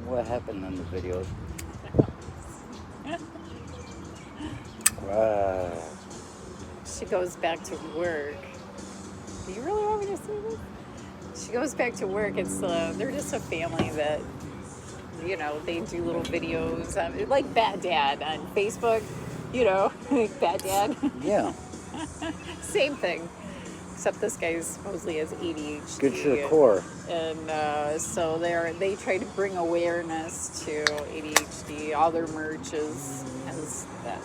what happened in the videos. She goes back to work. Do you really want me to say this? She goes back to work. They're just a family that, they do little videos, like Bad Dad on Facebook, like Bad Dad. Yeah. Same thing, except this guy supposedly has ADHD. Good to the core. And so they try to bring awareness to ADHD. All their merch has that.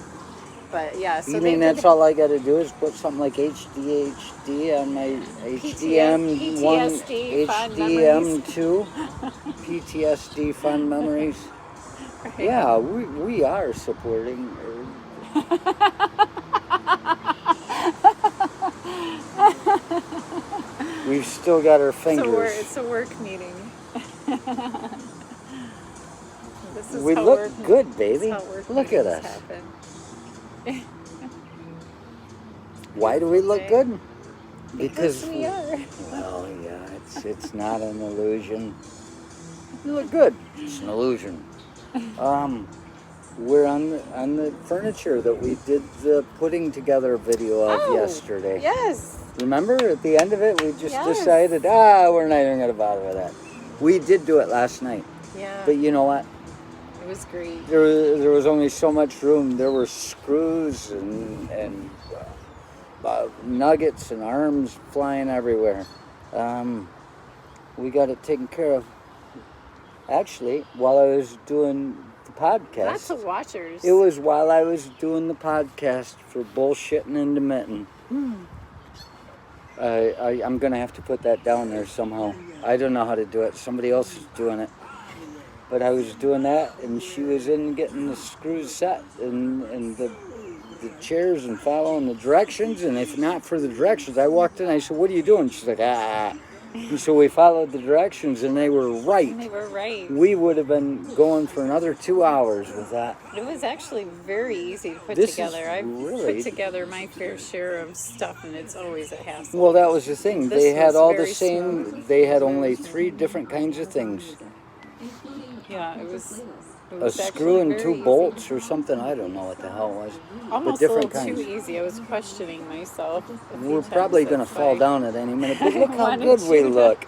But yeah, so you mean that's all I got to do is put something like HDHD on my HDM1, PTSD HDM2, PTSD fun memories? Right. Yeah, we are supporting. We've still got our fingers. It's a work meeting. We look good, baby. Look at us. Happen. Why do we look good? Because we are. Well, yeah, it's not an illusion. We look good. It's an illusion. We're on the furniture that we did the putting together video of yesterday. Yes. Remember, at the end of it, we just decided, we're not even going to bother with that. We did do it last night. Yeah. But you know what? It was great. There was only so much room. There were screws and nuggets and arms flying everywhere. We got it taken care of. Actually, while I was doing the podcast. Lots of watchers. It was while I was doing the podcast for Bullshitting into Mitten. I'm going to have to put that down there somehow. I don't know how to do it. Somebody else is doing it. But I was doing that, and she was in getting the screws set and the chairs and following the directions. And if not for the directions, I walked in, I said, what are you doing? She's like, And so we followed the directions, and they were right. They were right. We would have been going for another 2 hours with that. It was actually very easy to put together. I've really put together my fair share of stuff, and it's always a hassle. Well, that was the thing. They had all the same. Smooth. They had only 3 different kinds of things. Yeah, it was a screw and 2 bolts or something. I don't know what the hell it was. Almost but different a little kinds. too easy. I was questioning myself. We're probably going to fall down at any minute. But look how good we look.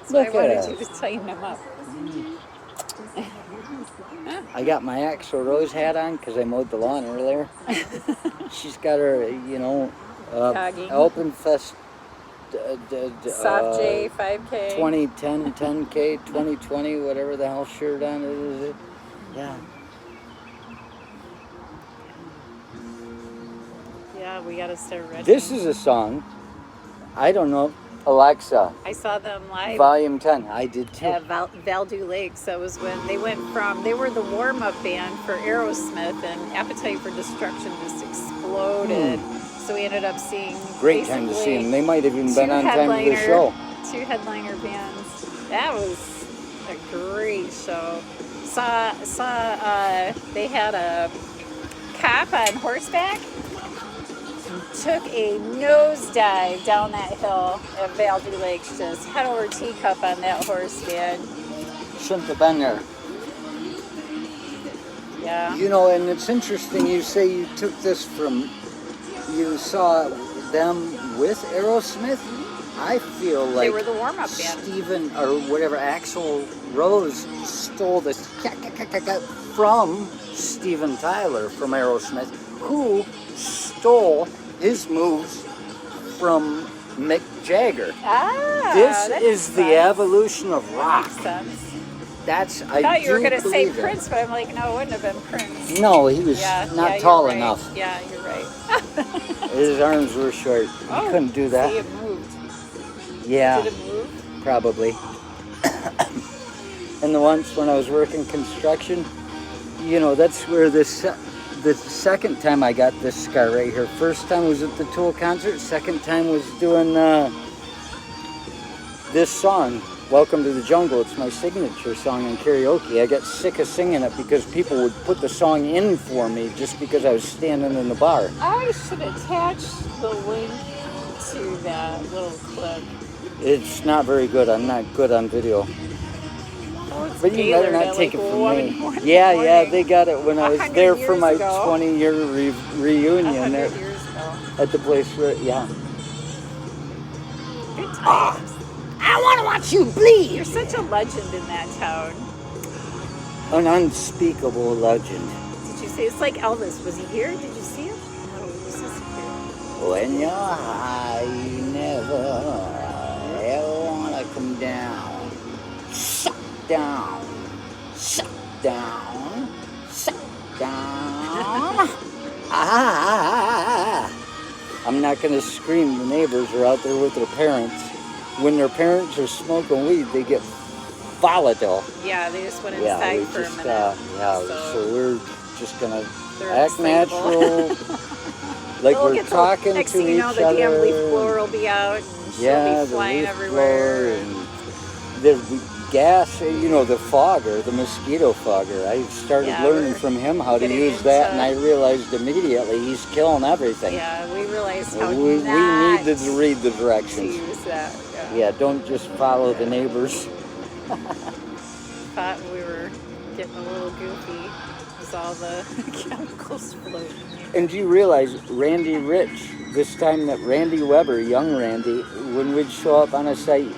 So I wanted you to tighten them up. I got my Axl Rose hat on because I mowed the lawn earlier. She's got her, Alpenfest. Soft J 5K 2010 10K 2020 whatever the hell shirt on it is. Yeah, we gotta start ready. This is a song. I don't know. Alexa. I saw them live. Volume 10. I did too. At Valdew Lakes. That was when they were the warm-up band for Aerosmith, and Appetite for Destruction just exploded. So we ended up seeing great time to see them. They might have even been on time for the show. 2 headliner bands. That was a great show. They had a cop on horseback. Took a nosedive down that hill at Valdew Lakes, just head over teacup on that horse, man. Shouldn't have been there. Yeah. And it's interesting you say you took this from, you saw them with Aerosmith. I feel like they were the warm-up band. Steven, or whatever, Axl Rose stole this from Steven Tyler from Aerosmith, who stole his moves from Mick Jagger. This is the evolution of rock. Makes sense. I thought you were going to say Prince, but I'm like, no, it wouldn't have been Prince. No, he was not tall enough. Yeah, you're right. His arms were short. He couldn't do that. See, it moved. Yeah. Did it move? Probably. And the once when I was working construction, that's where the second time I got this scar right here. First time was at the Tool concert. Second time was doing this song, Welcome to the Jungle. It's my signature song in karaoke. I got sick of singing it because people would put the song in for me just because I was standing in the bar. I should attach the link to that little clip. It's not very good. I'm not good on video. it's But you better Gaylord not at take like it from 1 me. in the morning. Yeah, they got it when I was 100 there for years my ago. 20-year reunion 100 years ago. at the place where, yeah. Good times. I want to watch you bleed. You're such a legend in that town. An unspeakable legend. Did you say it's like Elvis? Was he here? Did you see him? No, he was just here. When you're high, you never ever want to come down. Suck down. Suck down. Suck down. I'm not going to scream. The neighbors are out there with their parents. When their parents are smoking weed, they get volatile. Yeah, they just went inside for a minute. So we're just going to they're act unstable. natural. Like We'll we're get talking next to thing you each know, other. the damn leaf blower will be out and she'll be flying everywhere. And the gas, the fogger, the mosquito fogger. I started learning from him how to use that, and I realized immediately he's killing everything. Yeah, we realized how we need to read the directions. To use that. Yeah, don't just follow the neighbors. Thought we were getting a little goofy with all the chemicals floating. And do you realize Randy Rich, this time that Randy Weber, young Randy, when we'd show up on a site,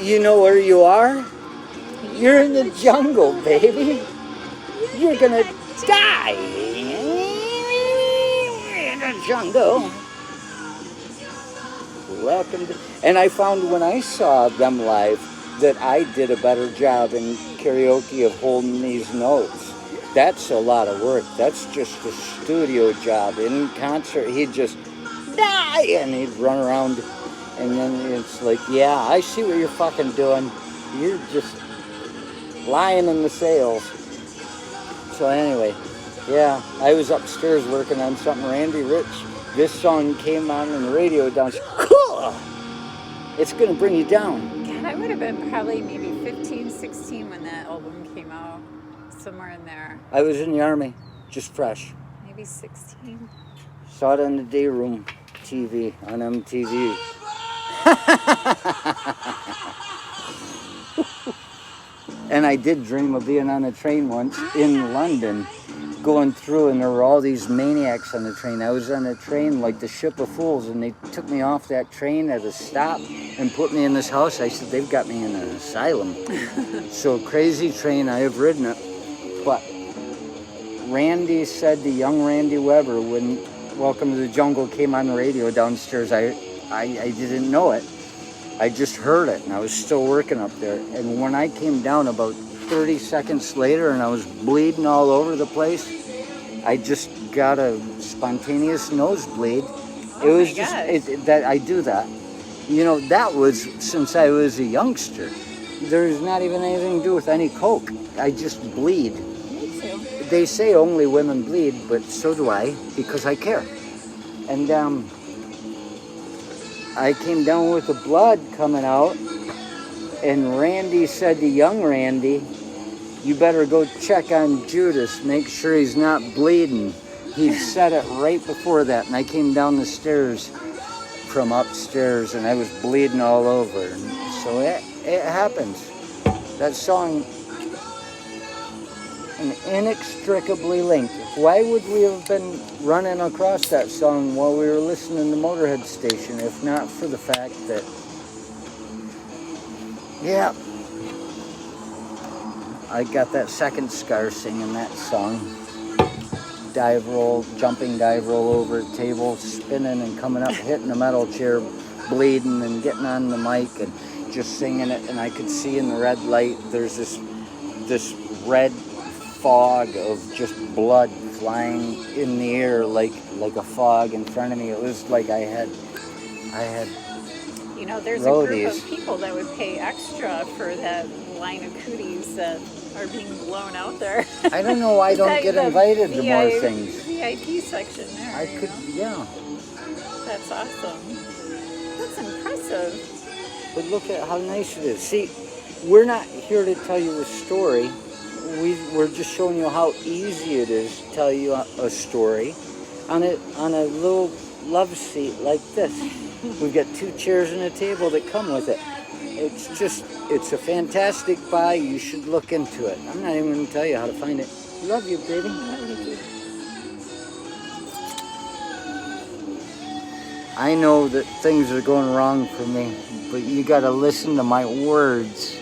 you know where you are? You're in the jungle, baby. You're gonna die in the jungle. Welcome to... And I found when I saw them live that I did a better job in karaoke of holding these notes. That's a lot of work. That's just a studio job. In concert, he'd just die and he'd run around, and then it's like, yeah, I see what you're fucking doing. You're just lying in the sails. So anyway, yeah, I was upstairs working on something. Randy Rich, this song came on the radio downstairs. Cool! It's gonna bring you down. God, I would have been probably maybe 15, 16 when that album came out. Somewhere in there. I was in the Army, just fresh. Maybe 16. Saw it on the day room TV, on MTV. And I did dream of being on a train once in London, going through, and there were all these maniacs on the train. I was on a train like the Ship of Fools, and they took me off that train at a stop and put me in this house. I said, they've got me in an asylum. So crazy train, I have ridden it. But Randy said to young Randy Weber when Welcome to the Jungle came on the radio downstairs, I didn't know it. I just heard it, and I was still working up there. And when I came down about 30 seconds later and I was bleeding all over the place, I just got a spontaneous nosebleed. It was just that I do that. That was since I was a youngster. There's not even anything to do with any coke. I just bleed. They say only women bleed, but so do I, because I care. And I came down with the blood coming out, and Randy said to young Randy, you better go check on Judas, make sure he's not bleeding. He said it right before that, and I came down the stairs from upstairs, and I was bleeding all over. And so it happens. That song... and inextricably linked. Why would we have been running across that song while we were listening to Motorhead Station if not for the fact that, yeah, I got that second scar singing that song. Dive roll, jumping dive roll over a table, spinning and coming up, hitting the metal chair, bleeding and getting on the mic and just singing it. And I could see in the red light, there's this red fog of just blood flying in the air like a fog in front of me. It was like I had there's roadies. A group of people that would pay extra for that line of cooties that are being blown out there. I don't know why I don't get invited to more things. VIP section there. I could, yeah. That's awesome. That's impressive. But look at how nice it is. See, we're not here to tell you a story. We're just showing you how easy it is to tell you a story on a little Loveseat like this. We've got 2 chairs and a table that come with it. It's a fantastic buy. You should look into it. I'm not even going to tell you how to find it. Love you, baby. I know that things are going wrong for me, but you got to listen to my words.